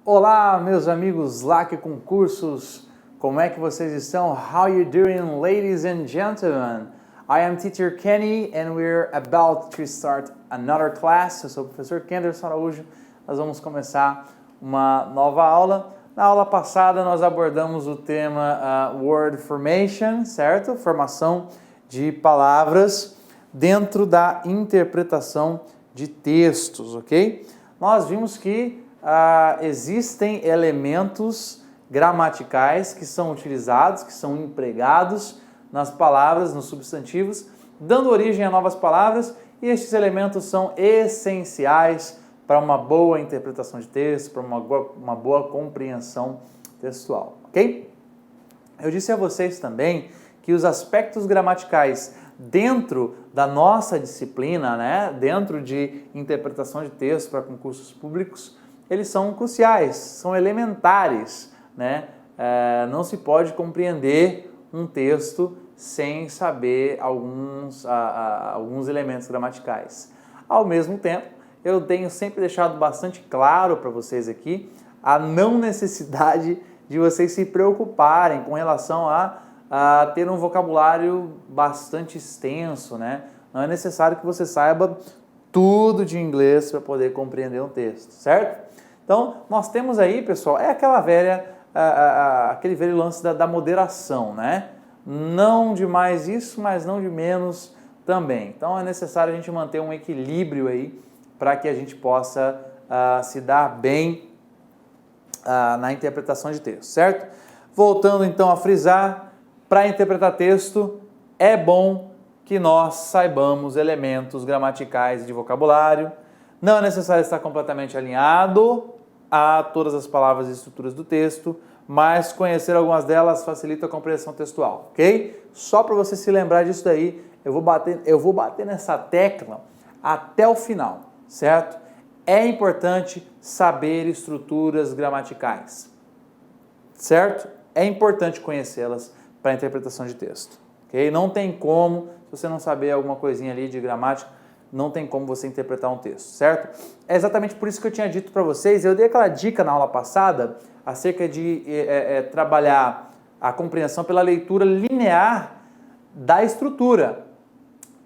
Olá, meus amigos LAC Concursos, como é que vocês estão? How you doing, ladies and gentlemen? I am Teacher Kenny and we're about to start another class. Eu sou o professor Kenderson Araújo. Nós vamos começar uma nova aula. Na aula passada nós abordamos o tema Word Formation, certo? Formação de palavras dentro da interpretação de textos, ok? Nós vimos que existem elementos gramaticais que são utilizados, que são empregados nas palavras, nos substantivos, dando origem a novas palavras, e estes elementos são essenciais para uma boa interpretação de texto, para uma boa compreensão textual, ok? Eu disse a vocês também que os aspectos gramaticais dentro da nossa disciplina, né, dentro de interpretação de texto para concursos públicos, eles são cruciais, são elementares, né? Não se pode compreender um texto sem saber alguns elementos gramaticais. Ao mesmo tempo, eu tenho sempre deixado bastante claro para vocês aqui a não necessidade de vocês se preocuparem com relação a ter um vocabulário bastante extenso, né? Não é necessário que você saiba tudo de inglês para poder compreender um texto, certo? Então, nós temos aí, pessoal, aquele velho lance da moderação, né? Não de mais isso, mas não de menos também. Então, é necessário a gente manter um equilíbrio aí para que a gente possa se dar bem na interpretação de texto, certo? Voltando então a frisar, para interpretar texto é bom que nós saibamos elementos gramaticais de vocabulário. Não é necessário estar completamente alinhado a todas as palavras e estruturas do texto, mas conhecer algumas delas facilita a compreensão textual, ok? Só para você se lembrar disso daí, eu vou bater nessa tecla até o final, certo? É importante saber estruturas gramaticais, certo? É importante conhecê-las para a interpretação de texto, ok? Não tem como, se você não saber alguma coisinha ali de gramática, não tem como você interpretar um texto, certo? É exatamente por isso que eu tinha dito para vocês, eu dei aquela dica na aula passada acerca de trabalhar a compreensão pela leitura linear da estrutura.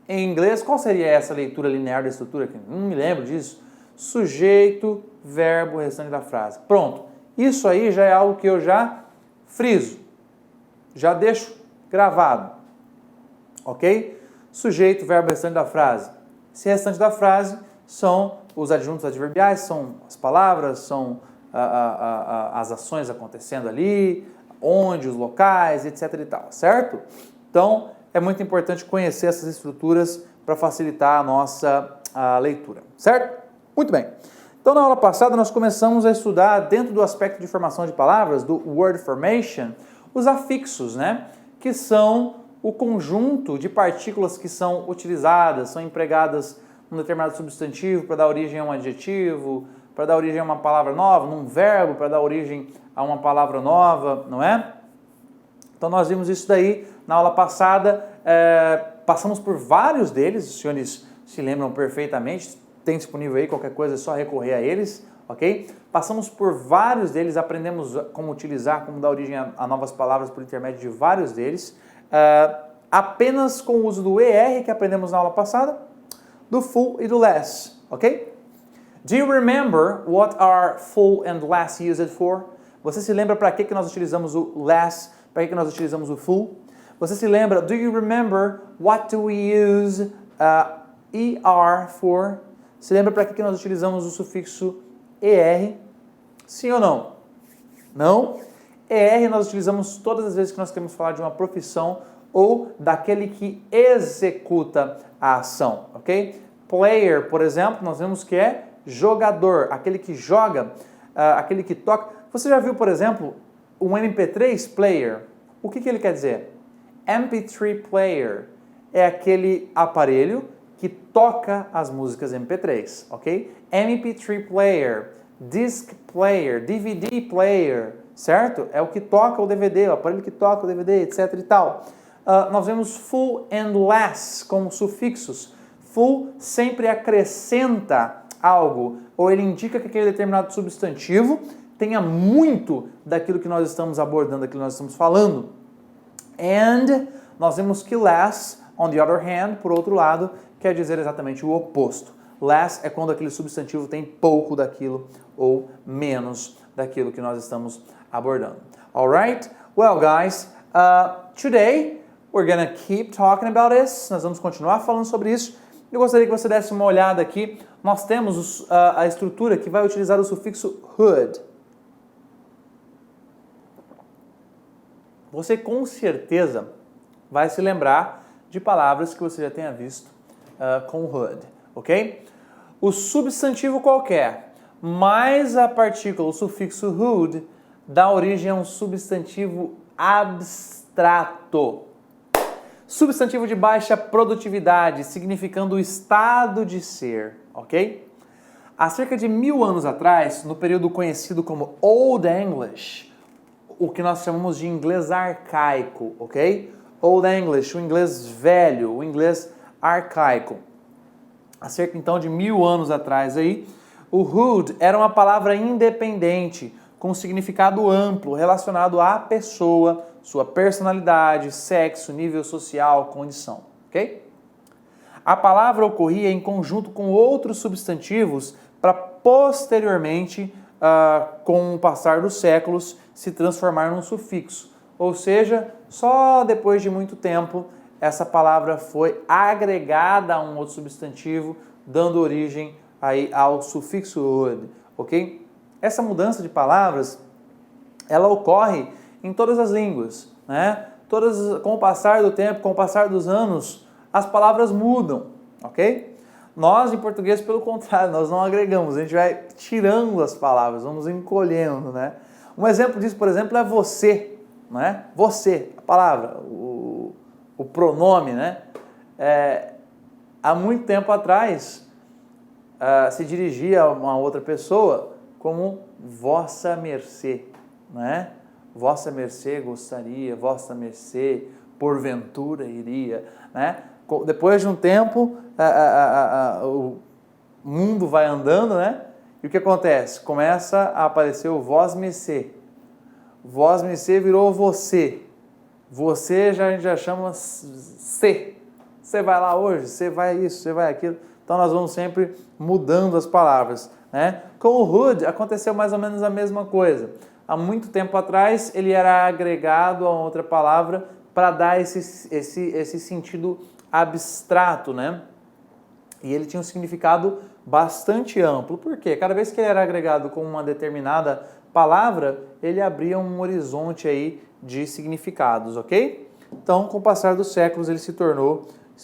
Em inglês, qual seria essa leitura linear da estrutura? Não me lembro disso. Sujeito, verbo, restante da frase. Pronto. Isso aí já é algo que eu já friso, já deixo gravado, ok? Sujeito, verbo, restante da frase. Esse restante da frase são os adjuntos adverbiais, são as palavras, são as ações acontecendo ali, onde, os locais, etc e tal, certo? Então, é muito importante conhecer essas estruturas para facilitar a nossa leitura, certo? Muito bem. Então, na aula passada, nós começamos a estudar, dentro do aspecto de formação de palavras, do word formation, os afixos, né? Que são o conjunto de partículas que são utilizadas, são empregadas num determinado substantivo para dar origem a um adjetivo, para dar origem a uma palavra nova, num verbo para dar origem a uma palavra nova, não é? Então nós vimos isso daí na aula passada, passamos por vários deles, os senhores se lembram perfeitamente, tem disponível aí, qualquer coisa é só recorrer a eles, ok? Passamos por vários deles, aprendemos como utilizar, como dar origem a novas palavras por intermédio de vários deles, apenas com o uso do ER que aprendemos na aula passada, do full e do less, ok? Do you remember what are full and less used for? Você se lembra para que nós utilizamos o less, para que nós utilizamos o full? Você se lembra, do you remember what do we use ER for? Se lembra para que nós utilizamos o sufixo ER? Sim ou não? Não? ER nós utilizamos todas as vezes que nós queremos falar de uma profissão ou daquele que executa a ação, ok? Player, por exemplo, nós vemos que é jogador, aquele que joga, aquele que toca. Você já viu, por exemplo, um MP3 player? O que ele quer dizer? MP3 player é aquele aparelho que toca as músicas MP3, ok? MP3 player, disc player, DVD player, certo? É o que toca o DVD, o aparelho que toca o DVD, etc e tal. Nós vemos full and less como sufixos. Full sempre acrescenta algo, ou ele indica que aquele determinado substantivo tenha muito daquilo que nós estamos abordando, daquilo que nós estamos falando. And, nós vemos que less, on the other hand, por outro lado, quer dizer exatamente o oposto. Less é quando aquele substantivo tem pouco daquilo ou menos daquilo que nós estamos abordando. Alright? Well, guys, today we're gonna keep talking about this. Nós vamos continuar falando sobre isso. Eu gostaria que você desse uma olhada aqui. Nós temos a estrutura que vai utilizar o sufixo hood. Você com certeza vai se lembrar de palavras que você já tenha visto com hood, ok? O substantivo qualquer mais a partícula, o sufixo hood, dá origem a um substantivo abstrato. Substantivo de baixa produtividade, significando o estado de ser, ok? Há cerca de 1000 anos atrás, no período conhecido como Old English, o que nós chamamos de inglês arcaico, ok? Old English, o inglês velho, o inglês arcaico. Há cerca então de 1000 anos atrás aí, o hood era uma palavra independente, com significado amplo, relacionado à pessoa, sua personalidade, sexo, nível social, condição, ok? A palavra ocorria em conjunto com outros substantivos para posteriormente, com o passar dos séculos, se transformar num sufixo. Ou seja, só depois de muito tempo, essa palavra foi agregada a um outro substantivo, dando origem aí ao sufixo hood, ok? Essa mudança de palavras, ela ocorre em todas as línguas, né? Com o passar do tempo, com o passar dos anos, as palavras mudam, ok? Nós, em português, pelo contrário, nós não agregamos, a gente vai tirando as palavras, vamos encolhendo, né? Um exemplo disso, por exemplo, é você, né? Você, a palavra, o pronome, né? Há muito tempo atrás, se dirigia a uma outra pessoa como vossa mercê, né? Vossa mercê gostaria, vossa mercê porventura iria, né? Depois de um tempo, o mundo vai andando, né? E o que acontece? Começa a aparecer o vós mercê. Vós mercê virou você. Você a gente já chama C. Você vai lá hoje, você vai isso, você vai aquilo. Então nós vamos sempre mudando as palavras, né? Com o hood aconteceu mais ou menos a mesma coisa. Há muito tempo atrás ele era agregado a outra palavra para dar esse sentido abstrato, né? E ele tinha um significado bastante amplo. Por quê? Cada vez que ele era agregado com uma determinada palavra, ele abria um horizonte aí de significados, ok? Então, com o passar dos séculos, ele se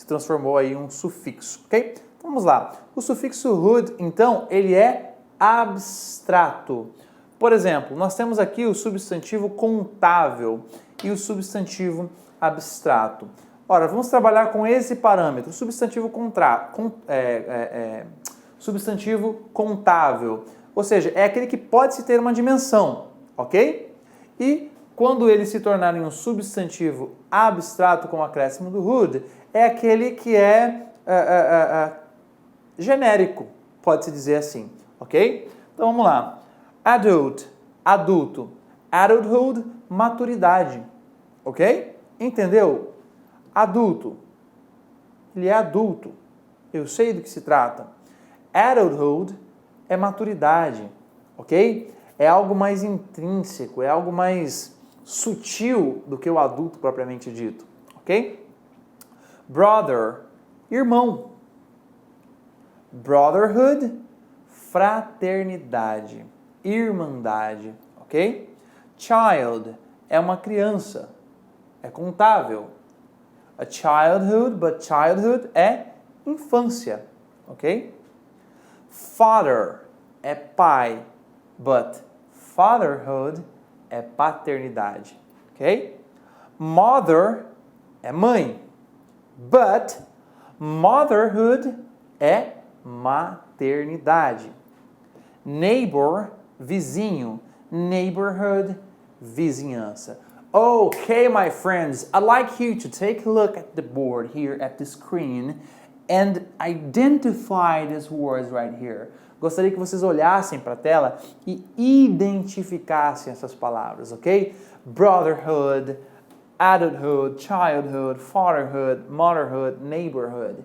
transformou aí em um sufixo, ok? Então, vamos lá. O sufixo hood, então, ele é abstrato. Por exemplo, nós temos aqui o substantivo contável e o substantivo abstrato. Ora, vamos trabalhar com esse parâmetro, substantivo contável, ou seja, é aquele que pode-se ter uma dimensão, ok? E quando ele se tornar em um substantivo abstrato com o acréscimo do hood, é aquele que é genérico, pode-se dizer assim, ok? Então vamos lá. Adulto. Adulthood, maturidade, ok? Entendeu? Adulto. Ele é adulto. Eu sei do que se trata. Adulthood é maturidade, ok? É algo mais intrínseco, é algo mais sutil do que o adulto propriamente dito, ok? Brother, irmão. Brotherhood, fraternidade, irmandade, ok? Child é uma criança, é contável. A childhood, but childhood é infância, ok? Father é pai, but fatherhood é paternidade, ok? Mother é mãe, but motherhood é maternidade. Neighbor, vizinho. Neighborhood, vizinhança. Okay, my friends, I'd like you to take a look at the board here at the screen and identify these words right here. Gostaria que vocês olhassem para a tela e identificassem essas palavras, ok? Brotherhood, adulthood, childhood, fatherhood, motherhood, neighborhood.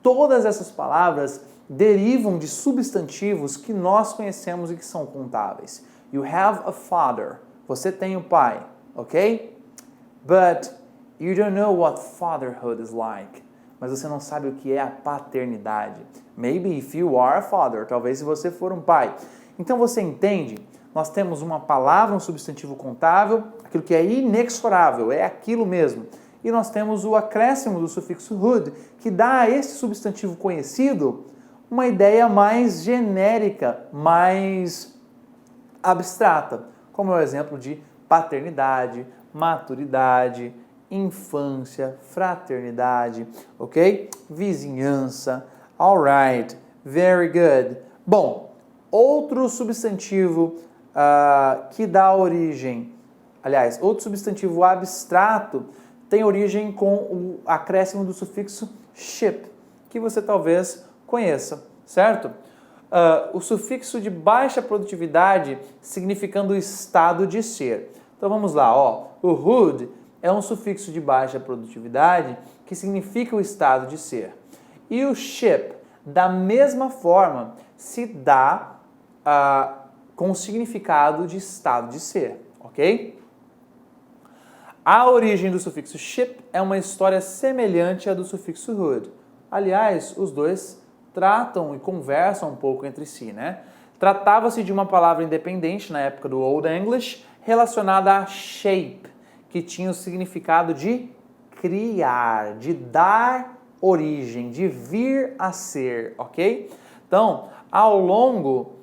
Todas essas palavras derivam de substantivos que nós conhecemos e que são contáveis. You have a father. Você tem um pai, ok? But you don't know what fatherhood is like. Mas você não sabe o que é a paternidade. Maybe if you are a father, talvez se você for um pai. Então você entende? Nós temos uma palavra, um substantivo contável, aquilo que é inexorável, é aquilo mesmo. E nós temos o acréscimo do sufixo hood, que dá a esse substantivo conhecido uma ideia mais genérica, mais abstrata, como é o exemplo de paternidade, maturidade, infância, fraternidade, ok? Vizinhança, alright, very good. Bom, outro substantivo que dá origem, aliás, outro substantivo abstrato tem origem com o acréscimo do sufixo ship, que você talvez conheça, certo? O sufixo de baixa produtividade significando o estado de ser. Então vamos lá, ó. O hood é um sufixo de baixa produtividade que significa o estado de ser. E o ship, da mesma forma, se dá com o significado de estado de ser, ok? A origem do sufixo ship é uma história semelhante à do sufixo hood. Aliás, os dois tratam e conversam um pouco entre si, né? Tratava-se de uma palavra independente na época do Old English, relacionada a shape, que tinha o significado de criar, de dar origem, de vir a ser, ok? Então, ao longo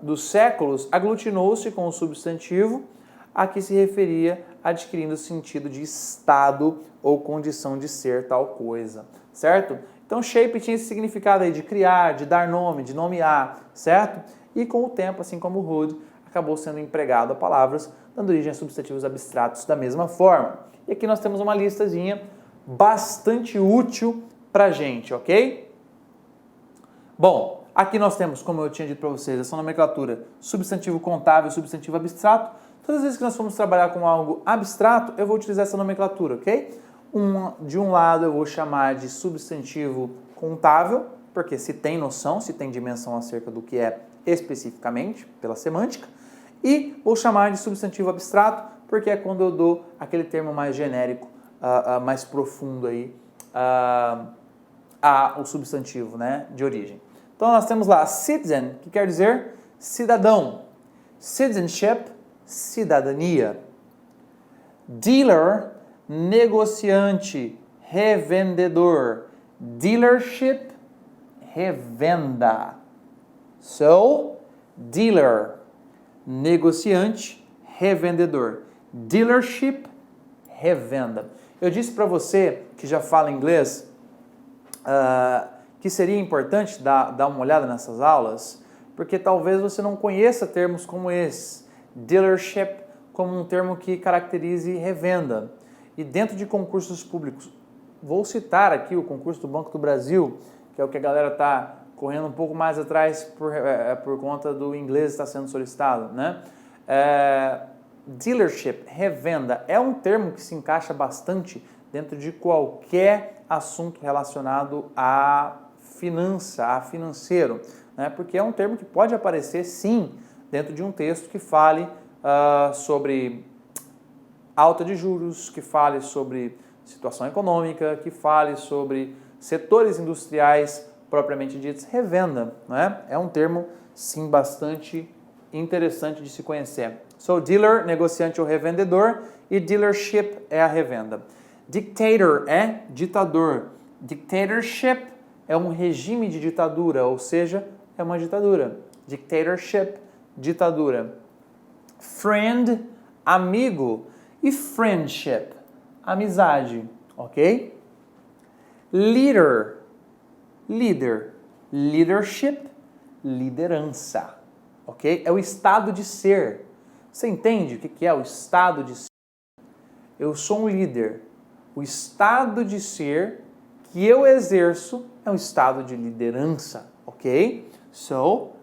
dos séculos, aglutinou-se com o substantivo a que se referia, adquirindo o sentido de estado ou condição de ser tal coisa, certo? Então, shape tinha esse significado aí de criar, de dar nome, de nomear, certo? E com o tempo, assim como o hood, acabou sendo empregado a palavras, dando origem a substantivos abstratos da mesma forma. E aqui nós temos uma listazinha bastante útil pra gente, ok? Bom, aqui nós temos, como eu tinha dito para vocês, essa nomenclatura substantivo contável, substantivo abstrato. Todas as vezes que nós formos trabalhar com algo abstrato, eu vou utilizar essa nomenclatura, ok? De um lado eu vou chamar de substantivo contável, porque se tem noção, se tem dimensão acerca do que é especificamente, pela semântica, e vou chamar de substantivo abstrato, porque é quando eu dou aquele termo mais genérico, mais profundo aí, ao substantivo, né, de origem. Então nós temos lá citizen, que quer dizer cidadão, citizenship, cidadania, dealer, negociante, revendedor, dealership, revenda. So, dealer, negociante, revendedor, dealership, revenda. Eu disse para você que já fala inglês que seria importante dar uma olhada nessas aulas, porque talvez você não conheça termos como esse, dealership, como um termo que caracterize revenda. E dentro de concursos públicos, vou citar aqui o concurso do Banco do Brasil, que é o que a galera está correndo um pouco mais atrás por conta do inglês estar sendo solicitado, né? Dealership, revenda, é um termo que se encaixa bastante dentro de qualquer assunto relacionado à finança, a financeiro, né? Porque é um termo que pode aparecer, sim, dentro de um texto que fale sobre alta de juros, que fale sobre situação econômica, que fale sobre setores industriais propriamente ditos, revenda, né? É um termo, sim, bastante interessante de se conhecer. So, dealer, negociante ou revendedor, e dealership é a revenda. Dictator é ditador. Dictatorship é um regime de ditadura, ou seja, é uma ditadura. Dictatorship, ditadura. Friend, amigo. E friendship, amizade, ok? Leader, líder. Leadership, liderança, ok? É o estado de ser. Você entende o que é o estado de ser? Eu sou um líder. O estado de ser que eu exerço é um estado de liderança, ok? So,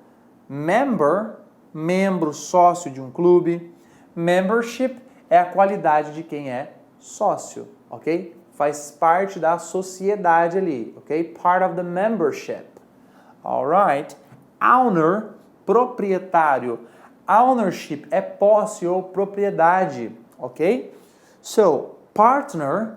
member, membro, sócio de um clube. Membership é a qualidade de quem é sócio, ok? Faz parte da sociedade ali, ok? Part of the membership. Alright? Owner, proprietário. Ownership é posse ou propriedade, ok? So, partner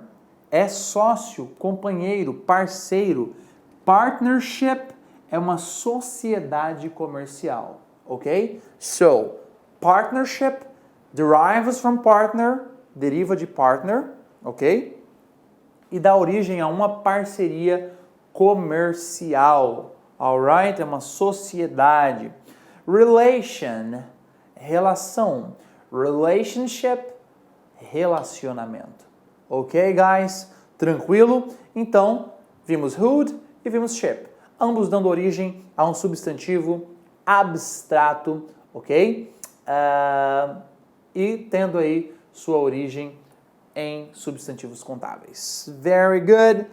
é sócio, companheiro, parceiro. Partnership é uma sociedade comercial, ok? So, partnership derives from partner, deriva de partner, ok? E dá origem a uma parceria comercial, alright? É uma sociedade. Relation, relação. Relationship, relacionamento. Ok, guys? Tranquilo? Então, vimos who'd e vimos ship, ambos dando origem a um substantivo abstrato, ok? E tendo aí sua origem em substantivos contábeis. Very good.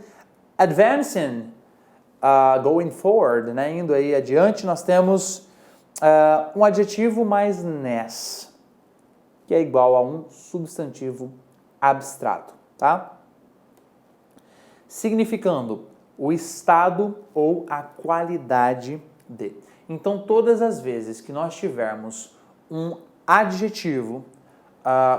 Advancing, going forward, né? Indo aí adiante, nós temos um adjetivo mais ness, que é igual a um substantivo abstrato, tá? Significando o estado ou a qualidade de. Então, todas as vezes que nós tivermos um adjetivo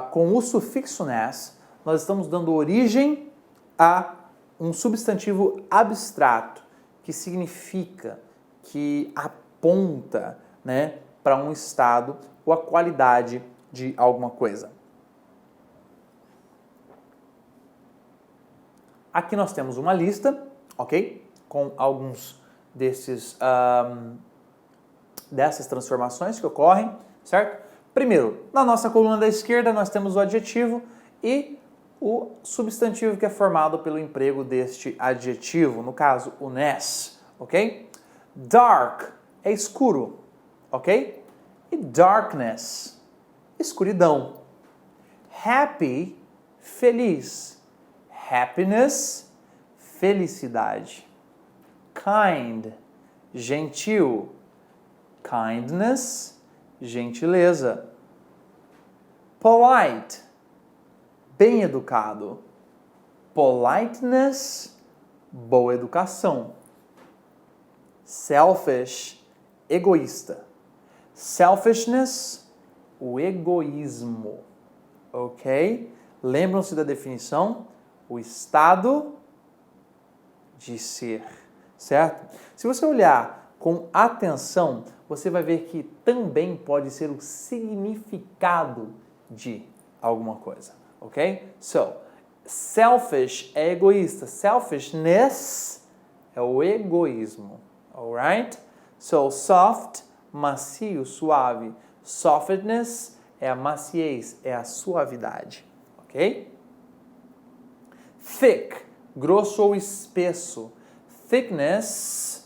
com o sufixo ness, nós estamos dando origem a um substantivo abstrato, que significa, que aponta, né, para um estado ou a qualidade de alguma coisa. Aqui nós temos uma lista, ok? Com alguns dessas transformações que ocorrem, certo? Primeiro, na nossa coluna da esquerda nós temos o adjetivo e o substantivo que é formado pelo emprego deste adjetivo, no caso, o ness, ok? Dark é escuro, ok? E darkness, escuridão. Happy, feliz. Happiness, felicidade. Kind, gentil. Kindness, gentileza. Polite, bem educado. Politeness, boa educação. Selfish, egoísta. Selfishness, o egoísmo. Ok? Lembram-se da definição? O estado de ser, certo? Se você olhar com atenção, você vai ver que também pode ser o significado de alguma coisa, ok? So, selfish é egoísta. Selfishness é o egoísmo, alright? So, soft, macio, suave. Softness é a maciez, é a suavidade, ok? Thick, grosso ou espesso. Thickness,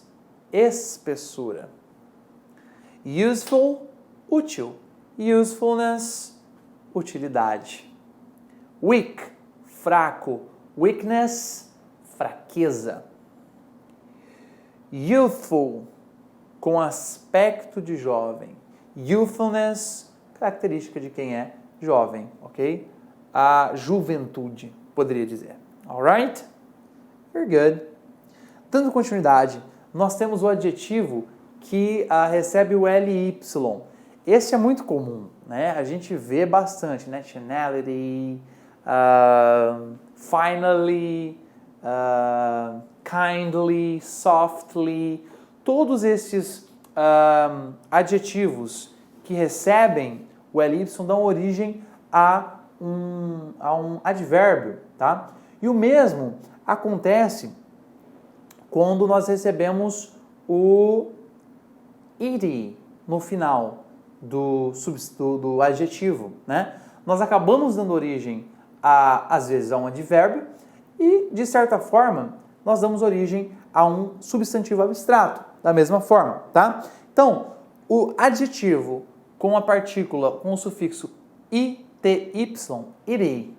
espessura. Useful, útil. Usefulness, utilidade. Weak, fraco. Weakness, fraqueza. Youthful, com aspecto de jovem. Youthfulness, característica de quem é jovem, ok? A juventude, poderia dizer. Alright? Very good. Dando continuidade, nós temos o adjetivo que recebe o ly. Esse é muito comum, né? A gente vê bastante, nationality, finally, kindly, softly, todos esses adjetivos que recebem o ly dão origem a um advérbio, tá? E o mesmo acontece quando nós recebemos o ed no final do adjetivo, né? Nós acabamos dando origem, às vezes, a um advérbio e, de certa forma, nós damos origem a um substantivo abstrato, da mesma forma, tá? Então, o adjetivo com a partícula, com o sufixo ity, ity,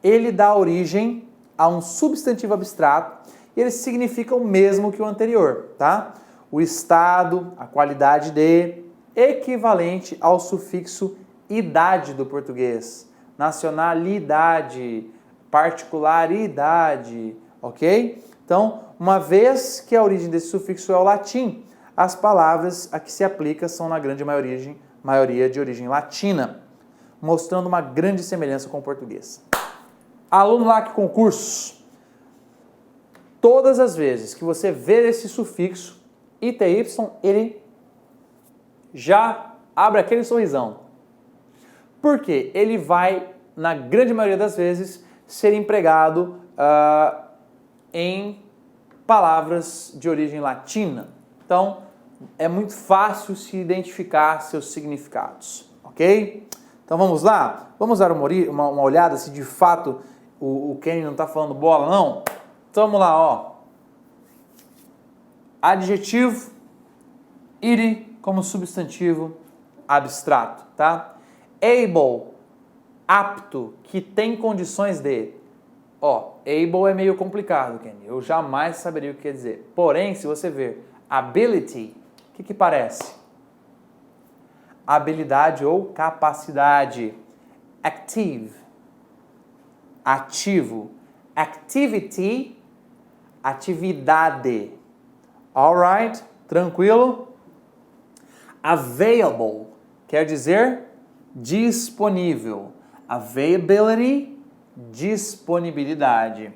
ele dá origem a um substantivo abstrato e ele significa o mesmo que o anterior, tá? o estado, a qualidade de, equivalente ao sufixo idade do português, nacionalidade, particularidade, ok? Então, uma vez que a origem desse sufixo é o latim, as palavras a que se aplica são na grande maioria de origem latina, mostrando uma grande semelhança com o português. Aluno LAC Concursos, todas as vezes que você ver esse sufixo ITY, ele já abre aquele sorrisão. Porque ele vai, na grande maioria das vezes, ser empregado em palavras de origem latina. Então, é muito fácil se identificar seus significados, ok? Então vamos lá? Vamos dar uma olhada se de fato o Kenny não está falando bola, não? Então vamos lá, ó. Adjetivo, ire como substantivo abstrato, tá? Able, apto, que tem condições de. Ó, able é meio complicado, Kenny. Eu jamais saberia o que quer dizer. Porém, se você ver ability, o que parece? Habilidade ou capacidade. Active, ativo. Activity, atividade. Alright? Tranquilo? Available, quer dizer disponível. Availability, disponibilidade.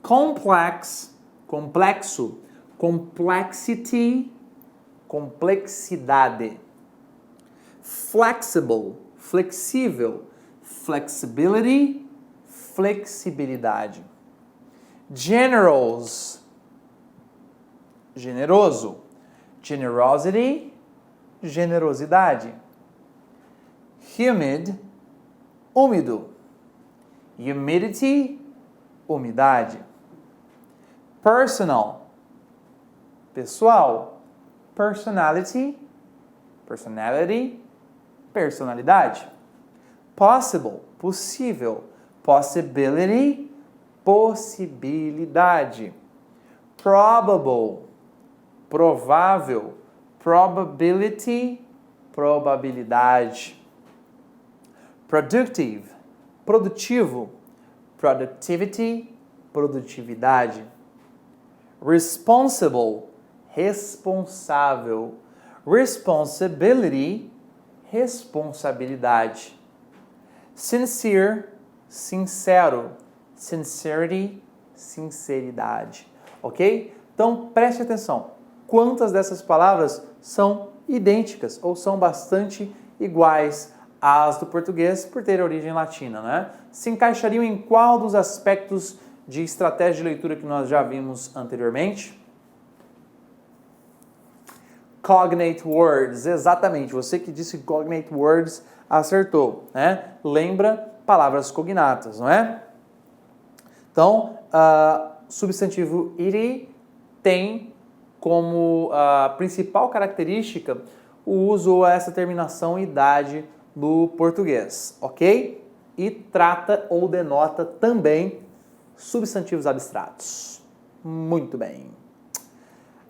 Complex, complexo. Complexity, complexidade. Flexible, flexível. Flexibility, flexibilidade. Generous, generoso. Generosity, generosidade. Humid, úmido. Humidity, umidade. Personal, pessoal. Personality, personality, personalidade. Possible, possível. Possibility, possibilidade. Probable, provável. Probability, probabilidade. Productive, produtivo. Productivity, produtividade. Responsible, responsável. Responsibility, responsabilidade. Sincere, sincero. Sincerity, sinceridade. Ok? Então preste atenção. Quantas dessas palavras são idênticas ou são bastante iguais às do português por ter origem latina, né? Se encaixariam em qual dos aspectos de estratégia de leitura que nós já vimos anteriormente? Cognate words, exatamente. Você que disse cognate words acertou, né? Lembra palavras cognatas, não é? Então, substantivo iri tem como principal característica o uso a essa terminação idade do português, ok? E trata ou denota também substantivos abstratos. Muito bem.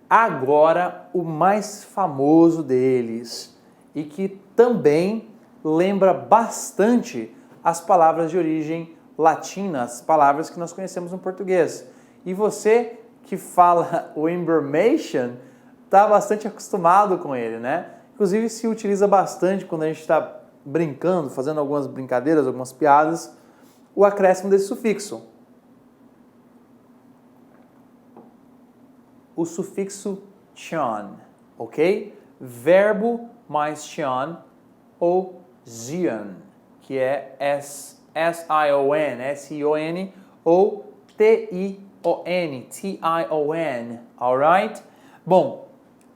Agora, o mais famoso deles e que também lembra bastante as palavras de origem latina, as palavras que nós conhecemos no português. E você que fala o information está bastante acostumado com ele, né? Inclusive se utiliza bastante quando a gente está brincando, fazendo algumas brincadeiras, algumas piadas, o acréscimo desse sufixo. O sufixo tion, ok? Verbo mais tion ou zion, que é S-I-O-N, S-I-O-N ou T-I-O-N, T-I-O-N, alright? Bom,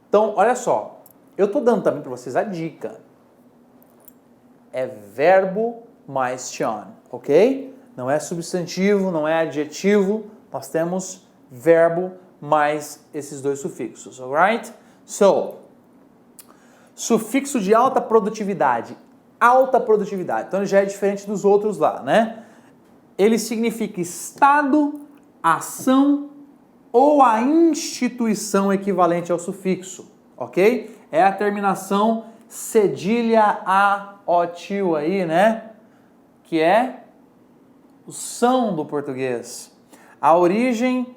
então olha só, eu estou dando também para vocês a dica. É verbo mais tion, ok? Não é substantivo, não é adjetivo, nós temos verbo mais esses dois sufixos, alright? So, sufixo de alta produtividade. Alta produtividade. Então ele já é diferente dos outros lá, né? Ele significa estado, ação ou a instituição equivalente ao sufixo, ok? É a terminação cedilha a otil aí, né? Que é o são do português. A origem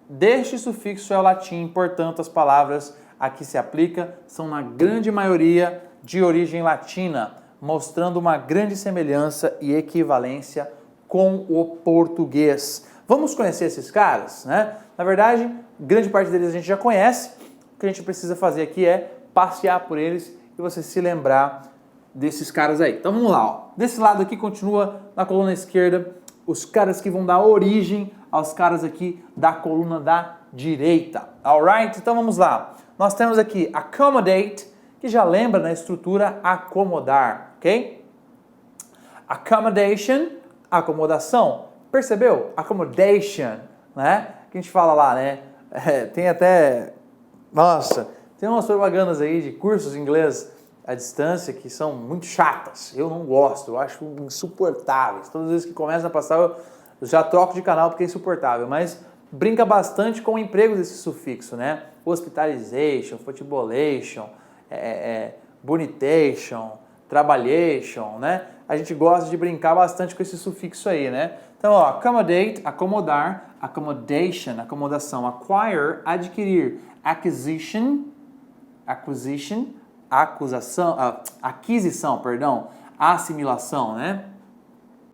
deste sufixo é o latim, portanto, as palavras a que se aplica são, na grande maioria, de origem latina, mostrando uma grande semelhança e equivalência com o português. Vamos conhecer esses caras, né? Na verdade, grande parte deles a gente já conhece. O que a gente precisa fazer aqui é passear por eles e você se lembrar desses caras aí. Então vamos lá, ó. Desse lado aqui continua na coluna esquerda os caras que vão dar origem aos caras aqui da coluna da direita. Alright? Então vamos lá. Nós temos aqui accommodate, que já lembra na estrutura acomodar, ok? Accommodation, acomodação. Percebeu? Accommodation, né? Que a gente fala lá, né? Tem até... Nossa, tem umas propagandas aí de cursos em inglês à distância que são muito chatas. Eu não gosto, eu acho insuportáveis. Todas as vezes que começa a passar, eu já troco de canal porque é insuportável. Mas brinca bastante com o emprego desse sufixo, né? Hospitalization, futebolation, bonitation, trabalhation, né? A gente gosta de brincar bastante com esse sufixo aí, né? Então, ó, accommodate, acomodar, accommodation, acomodação, acquire, adquirir, acquisition, aquisição, perdão, assimilação, né?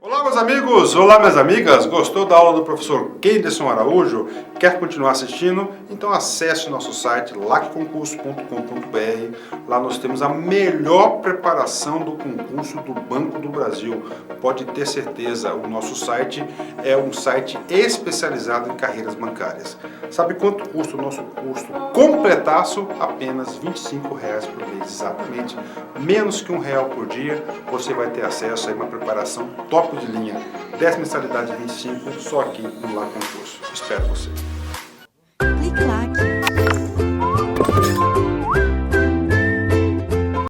Olá, meus amigos! Olá, minhas amigas! Gostou da aula do professor Kenderson Araújo? Quer continuar assistindo? Então acesse o nosso site lacconcurso.com.br. Lá nós temos a melhor preparação do concurso do Banco do Brasil. Pode ter certeza, o nosso site é um site especializado em carreiras bancárias. Sabe quanto custa o nosso curso completaço? Apenas R$ 25 por mês, exatamente. Menos que R$1 por dia, você vai ter acesso a uma preparação top de linha. 10 mensalidades de 25, só aqui no Lá Concurso. Espero você.